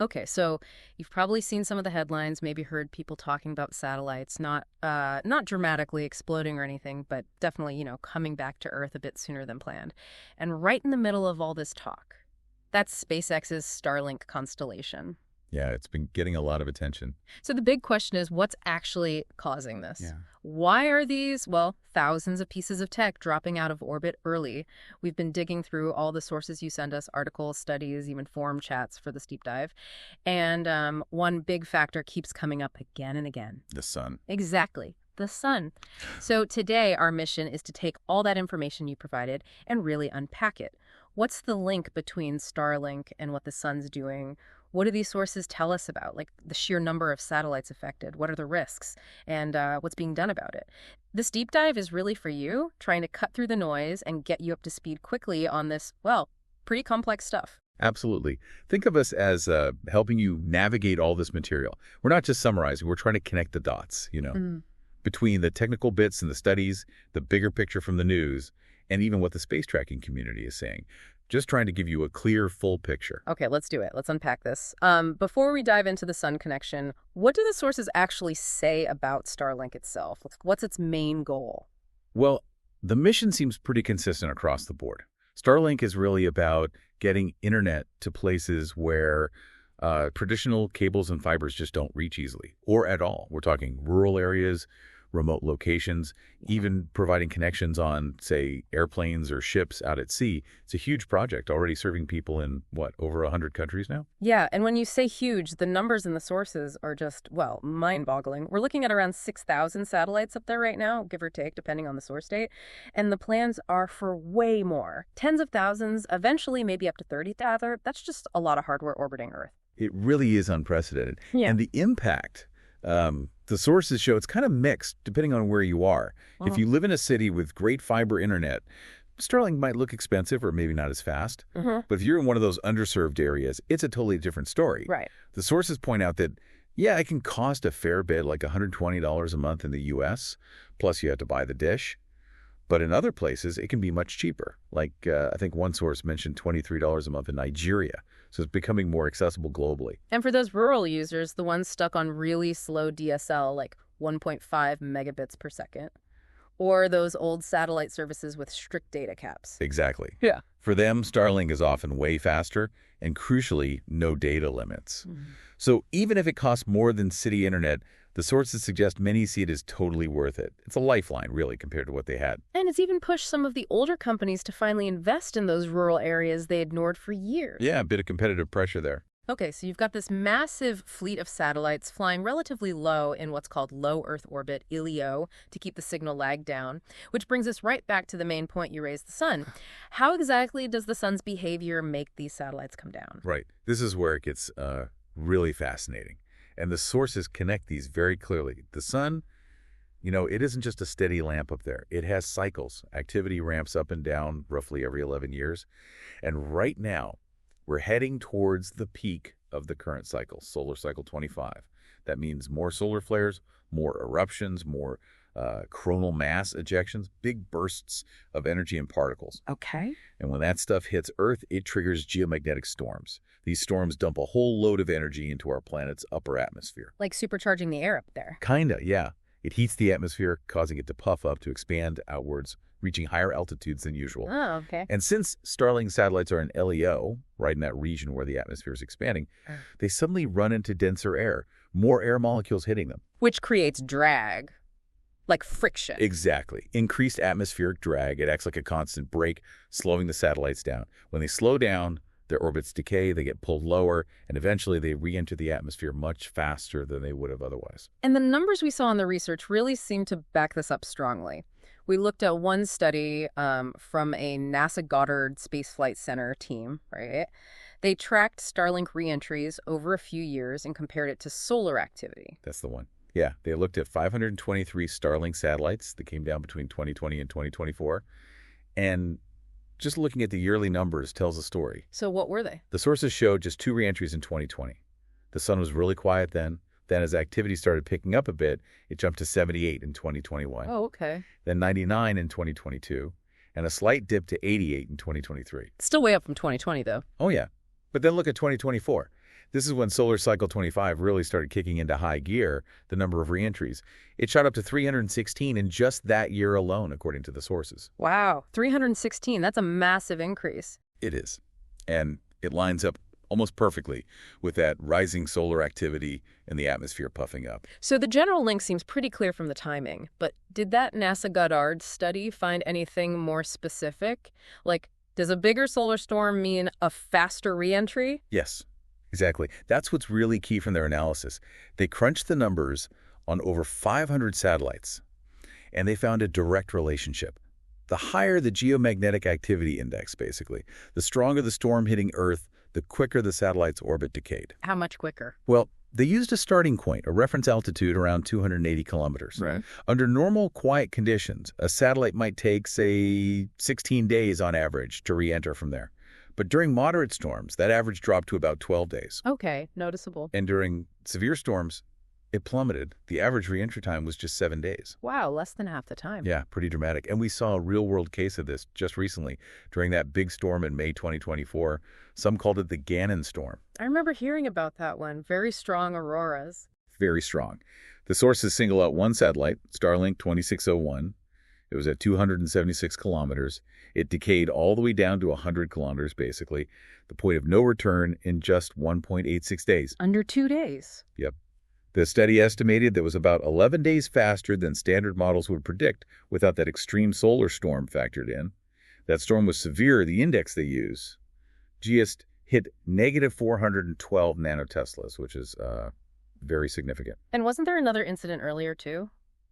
Okay, so you've probably seen some of the headlines, maybe heard people talking about satellites, not dramatically exploding or anything, but definitely, coming back to Earth a bit sooner than planned. And right in the middle of all this talk, that's SpaceX's Starlink constellation. Yeah, it's been getting a lot of attention. So the big question is, what's actually causing this? Yeah. Why are these, well, thousands of pieces of tech dropping out of orbit early? We've been digging through all the sources you send us, articles, studies, even forum chats for this deep dive. And one big factor keeps coming up again and again. The sun. Exactly. The sun. So today, our mission is to take all that information you provided and really unpack it. What's the link between Starlink and what the sun's doing? What do these sources tell us about, like the sheer number of satellites affected? What are the risks? And what's being done about it? This deep dive is really for you, trying to cut through the noise and get you up to speed quickly on this, well, pretty complex stuff. Absolutely. Think of us as helping you navigate all this material. We're not just summarizing, we're trying to connect the dots, between the technical bits and the studies, the bigger picture from the news, and even what the space tracking community is saying. Just trying to give you a clear, full picture. Okay, let's do it. Let's unpack this. Before we dive into the sun connection, what do the sources actually say about Starlink itself? What's its main goal? Well, the mission seems pretty consistent across the board. Starlink is really about getting internet to places where traditional cables and fibers just don't reach easily, or at all. We're talking rural areas, remote locations, even providing connections on, say, airplanes or ships out at sea. It's a huge project already serving people in, over 100 countries now? Yeah, and when you say huge, the numbers in the sources are just, well, mind-boggling. We're looking at around 6,000 satellites up there right now, give or take, depending on the source date. And the plans are for way more. Tens of thousands, eventually maybe up to 30,000. That's just a lot of hardware orbiting Earth. It really is unprecedented. Yeah. And the impact, the sources show it's kind of mixed depending on where you are. Oh. If you live in a city with great fiber internet, Starlink might look expensive or maybe not as fast. But if you're in one of those underserved areas, it's a totally different story. Right. The sources point out that, yeah, it can cost a fair bit, like $120 a month in the U.S., plus you have to buy the dish. But in other places, it can be much cheaper. Like, I think one source mentioned $23 a month in Nigeria. So it's becoming more accessible globally. And for those rural users, the ones stuck on really slow DSL, like 1.5 megabits per second, or those old satellite services with strict data caps. Exactly. Yeah. For them, Starlink is often way faster and, crucially, no data limits. So even if it costs more than city internet, the sources suggest many see it as totally worth it. It's a lifeline, really, compared to what they had. And it's even pushed some of the older companies to finally invest in those rural areas they ignored for years. Yeah, a bit of competitive pressure there. Okay, so you've got this massive fleet of satellites flying relatively low in what's called low Earth orbit, LEO, to keep the signal lag down, which brings us right back to the main point you raised, the sun. How exactly does the sun's behavior make these satellites come down? Right. This is where it gets really fascinating. And the sources connect these very clearly. The sun, it isn't just a steady lamp up there. It has cycles. Activity ramps up and down roughly every 11 years. And right now, we're heading towards the peak of the current cycle, solar cycle 25. That means more solar flares, more eruptions, more coronal mass ejections, big bursts of energy and particles. Okay. And when that stuff hits Earth, it triggers geomagnetic storms. These storms dump a whole load of energy into our planet's upper atmosphere. Like supercharging the air up there. Kinda, yeah. It heats the atmosphere, causing it to puff up to expand outwards, reaching higher altitudes than usual. Oh, okay. And since Starlink satellites are in LEO, right in that region where the atmosphere is expanding, they suddenly run into denser air, more air molecules hitting them. Which creates drag. Like friction. Exactly. Increased atmospheric drag. It acts like a constant brake, slowing the satellites down. When they slow down, their orbits decay, they get pulled lower, and eventually they re-enter the atmosphere much faster than they would have otherwise. And the numbers we saw in the research really seem to back this up strongly. We looked at one study from a NASA Goddard Space Flight Center team, right? They tracked Starlink reentries over a few years and compared it to solar activity. That's the one. Yeah, they looked at 523 Starlink satellites that came down between 2020 and 2024. And just looking at the yearly numbers tells a story. So what were they? The sources showed just 2 reentries in 2020. The sun was really quiet then. Then as activity started picking up a bit, it jumped to 78 in 2021. Oh, okay. Then 99 in 2022, and a slight dip to 88 in 2023. Still way up from 2020, though. Oh, yeah. But then look at 2024. This is when solar cycle 25 really started kicking into high gear, the number of reentries. It shot up to 316 in just that year alone, according to the sources. Wow, 316, that's a massive increase. It is. And it lines up almost perfectly with that rising solar activity and the atmosphere puffing up. So the general link seems pretty clear from the timing, but did that NASA Goddard study find anything more specific? Like, does a bigger solar storm mean a faster reentry? Yes, exactly. That's what's really key from their analysis. They crunched the numbers on over 500 satellites, and they found a direct relationship. The higher the geomagnetic activity index, basically, the stronger the storm hitting Earth, the quicker the satellite's orbit decayed. How much quicker? Well, they used a starting point, a reference altitude around 280 kilometers. Right. Under normal, quiet conditions, a satellite might take, say, 16 days on average to re-enter from there. But during moderate storms, that average dropped to about 12 days. Okay, noticeable. And during severe storms, it plummeted. The average re-entry time was just 7 days. Wow, less than half the time. Yeah, pretty dramatic. And we saw a real-world case of this just recently during that big storm in May 2024. Some called it the Gannon storm. I remember hearing about that one. Very strong auroras. Very strong. The sources single out one satellite, Starlink 2601. It was at 276 kilometers. It decayed all the way down to 100 kilometers, basically, the point of no return in just 1.86 days. Under 2 days. Yep. The study estimated that was about 11 days faster than standard models would predict without that extreme solar storm factored in. That storm was severe. The index they use just hit negative 412 nanoteslas, which is very significant. And wasn't there another incident earlier, too?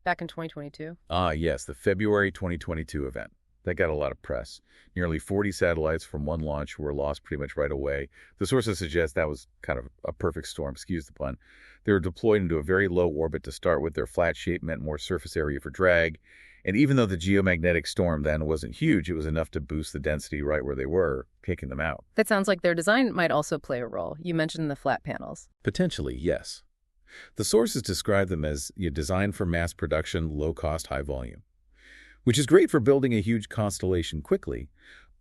Back in 2022? Yes, the February 2022 event. That got a lot of press. Nearly 40 satellites from one launch were lost pretty much right away. The sources suggest that was kind of a perfect storm, excuse the pun. They were deployed into a very low orbit to start with. Their flat shape meant more surface area for drag. And even though the geomagnetic storm then wasn't huge, it was enough to boost the density right where they were, kicking them out. That sounds like their design might also play a role. You mentioned the flat panels. Potentially, yes. The sources describe them as designed for mass production, low cost, high volume, which is great for building a huge constellation quickly,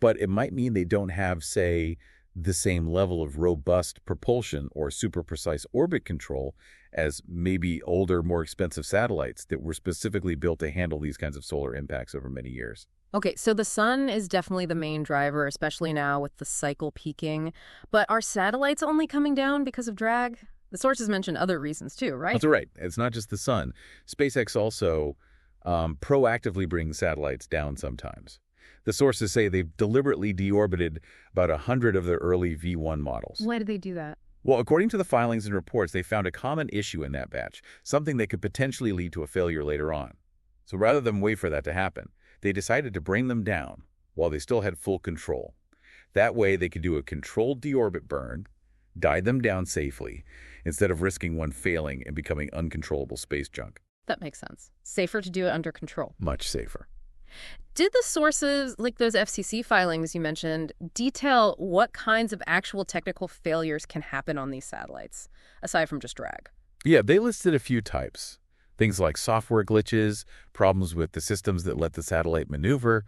but it might mean they don't have, say, the same level of robust propulsion or super precise orbit control as maybe older, more expensive satellites that were specifically built to handle these kinds of solar impacts over many years. Okay, so the sun is definitely the main driver, especially now with the cycle peaking. But are satellites only coming down because of drag? The sources mention other reasons too, right? That's right. It's not just the sun. SpaceX also proactively brings satellites down sometimes. The sources say they've deliberately deorbited about 100 of their early V1 models. Why did they do that? Well, according to the filings and reports, they found a common issue in that batch, something that could potentially lead to a failure later on. So rather than wait for that to happen, they decided to bring them down while they still had full control. That way, they could do a controlled deorbit burn, die them down safely, instead of risking one failing and becoming uncontrollable space junk. That makes sense. Safer to do it under control. Much safer. Did the sources, like those FCC filings you mentioned, detail what kinds of actual technical failures can happen on these satellites, aside from just drag? Yeah, they listed a few types. Things like software glitches, problems with the systems that let the satellite maneuver,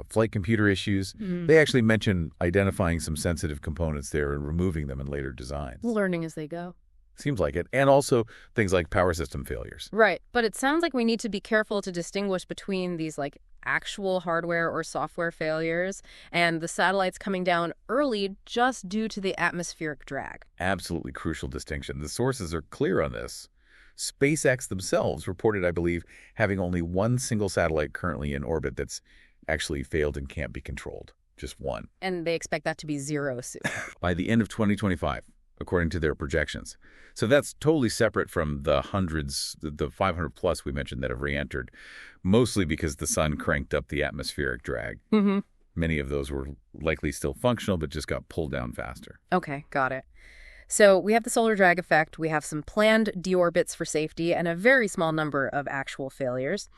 flight computer issues. They actually mention identifying some sensitive components there and removing them in later designs. Learning as they go. Seems like it. And also things like power system failures. Right. But it sounds like we need to be careful to distinguish between these like actual hardware or software failures and the satellites coming down early just due to the atmospheric drag. Absolutely crucial distinction. The sources are clear on this. SpaceX themselves reported, I believe, having only one single satellite currently in orbit that's actually failed and can't be controlled. Just one. And they expect that to be zero soon. By the end of 2025, according to their projections. So that's totally separate from the hundreds, the 500 plus we mentioned that have re-entered, mostly because the sun cranked up the atmospheric drag. Many of those were likely still functional, but just got pulled down faster. Okay, got it. So we have the solar drag effect, we have some planned deorbits for safety, and a very small number of actual failures.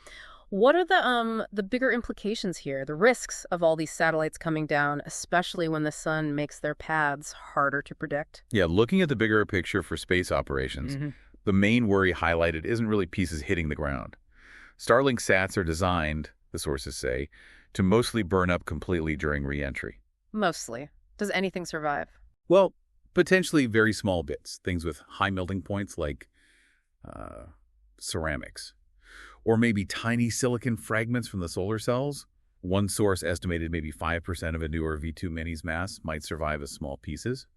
What are the bigger implications here, the risks of all these satellites coming down, especially when the sun makes their paths harder to predict? Yeah, looking at the bigger picture for space operations, the main worry highlighted isn't really pieces hitting the ground. Starlink sats are designed, the sources say, to mostly burn up completely during re-entry. Mostly. Does anything survive? Well, Potentially very small bits, things with high melting points like uh, ceramics. Or maybe tiny silicon fragments from the solar cells. One source estimated maybe 5% of a newer V2 Mini's mass might survive as small pieces.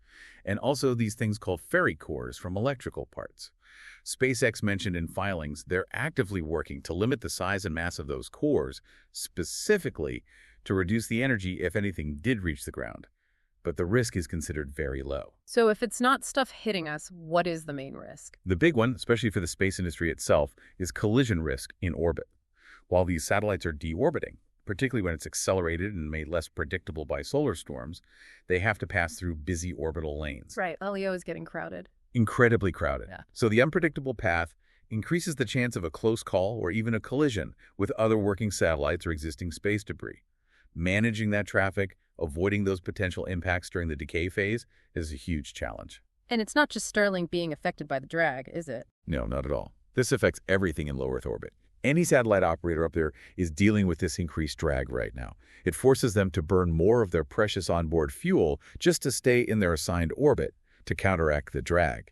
And also these things called ferry cores from electrical parts. SpaceX mentioned in filings they're actively working to limit the size and mass of those cores, specifically to reduce the energy if anything did reach the ground. But the risk is considered very low. So if it's not stuff hitting us, what is the main risk? The big one, especially for the space industry itself, is collision risk in orbit. While these satellites are deorbiting, particularly when it's accelerated and made less predictable by solar storms, they have to pass through busy orbital lanes. Right, LEO is getting crowded. Incredibly crowded. Yeah. So the unpredictable path increases the chance of a close call or even a collision with other working satellites or existing space debris. Managing that traffic, avoiding those potential impacts during the decay phase is a huge challenge. And it's not just Starlink being affected by the drag, is it? No, not at all. This affects everything in low Earth orbit. Any satellite operator up there is dealing with this increased drag right now. It forces them to burn more of their precious onboard fuel just to stay in their assigned orbit to counteract the drag.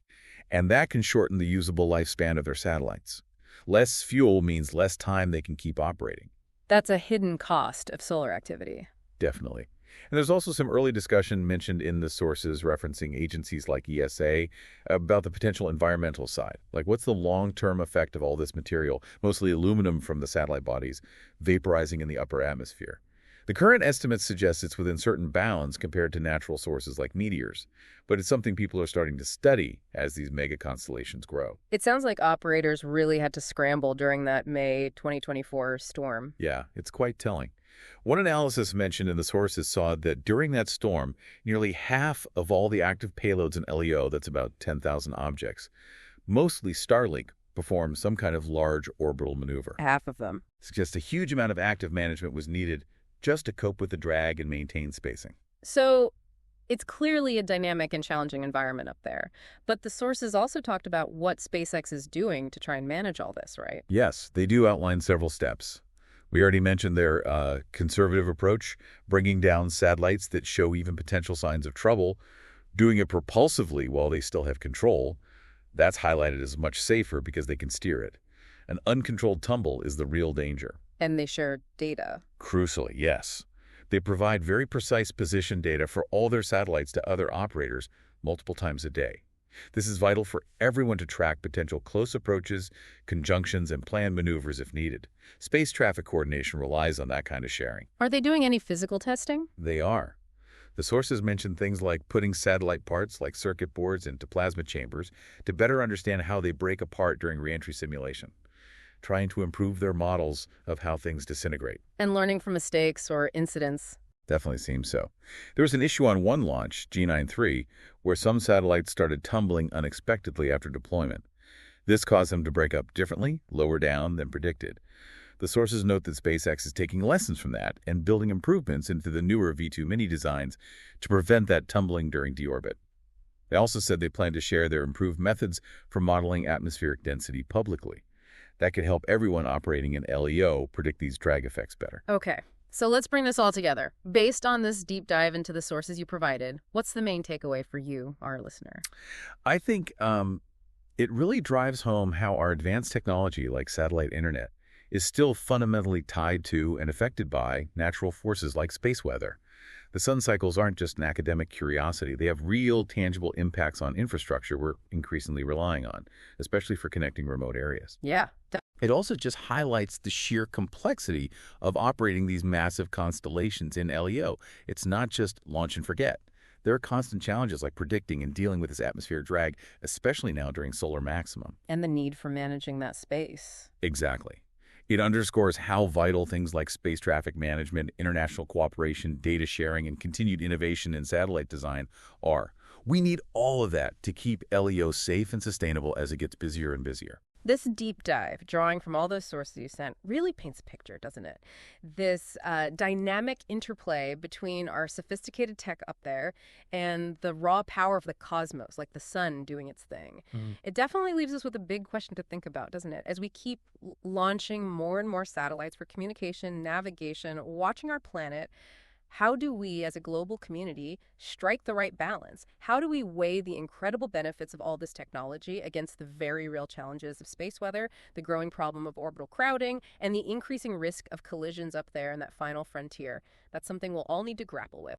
And that can shorten the usable lifespan of their satellites. Less fuel means less time they can keep operating. That's a hidden cost of solar activity. Definitely. And there's also some early discussion mentioned in the sources referencing agencies like ESA about the potential environmental side. Like, what's the long-term effect of all this material, mostly aluminum from the satellite bodies, vaporizing in the upper atmosphere? The current estimates suggest it's within certain bounds compared to natural sources like meteors, but it's something people are starting to study as these mega constellations grow. It sounds like operators really had to scramble during that May 2024 storm. Yeah, it's quite telling. One analysis mentioned in the sources saw that during that storm, nearly half of all the active payloads in LEO, that's about 10,000 objects, mostly Starlink, performed some kind of large orbital maneuver. Half of them. Suggests a huge amount of active management was needed just to cope with the drag and maintain spacing. So it's clearly a dynamic and challenging environment up there. But the sources also talked about what SpaceX is doing to try and manage all this, right? Yes, they do outline several steps. We already mentioned their conservative approach, bringing down satellites that show even potential signs of trouble, doing it propulsively while they still have control. That's highlighted as much safer because they can steer it. An uncontrolled tumble is the real danger. And they share data. Crucially, yes. They provide very precise position data for all their satellites to other operators multiple times a day. This is vital for everyone to track potential close approaches, conjunctions, and plan maneuvers if needed. Space traffic coordination relies on that kind of sharing. Are they doing any physical testing? They are. The sources mention things like putting satellite parts like circuit boards into plasma chambers to better understand how they break apart during reentry simulation, trying to improve their models of how things disintegrate. And learning from mistakes or incidents. Definitely seems so. There was an issue on one launch, G93, where some satellites started tumbling unexpectedly after deployment. This caused them to break up differently, lower down than predicted. The sources note that SpaceX is taking lessons from that and building improvements into the newer V2 Mini designs to prevent that tumbling during deorbit. They also said they plan to share their improved methods for modeling atmospheric density publicly. That could help everyone operating in LEO predict these drag effects better. Okay, so let's bring this all together. Based on this deep dive into the sources you provided, what's the main takeaway for you, our listener? I think it really drives home how our advanced technology like satellite internet is still fundamentally tied to and affected by natural forces like space weather. The sun cycles aren't just an academic curiosity. They have real, tangible impacts on infrastructure we're increasingly relying on, especially for connecting remote areas. Yeah. It also just highlights the sheer complexity of operating these massive constellations in LEO. It's not just launch and forget. There are constant challenges like predicting and dealing with this atmospheric drag, especially now during solar maximum. And the need for managing that space. Exactly. It underscores how vital things like space traffic management, international cooperation, data sharing, and continued innovation in satellite design are. We need all of that to keep LEO safe and sustainable as it gets busier and busier. This deep dive, drawing from all those sources you sent, really paints a picture, doesn't it? This dynamic interplay between our sophisticated tech up there and the raw power of the cosmos, like the sun doing its thing. It definitely leaves us with a big question to think about, doesn't it? As we keep launching more and more satellites for communication, navigation, watching our planet, How do we, as a global community, strike the right balance? How do we weigh the incredible benefits of all this technology against the very real challenges of space weather, the growing problem of orbital crowding, and the increasing risk of collisions up there in that final frontier? That's something we'll all need to grapple with.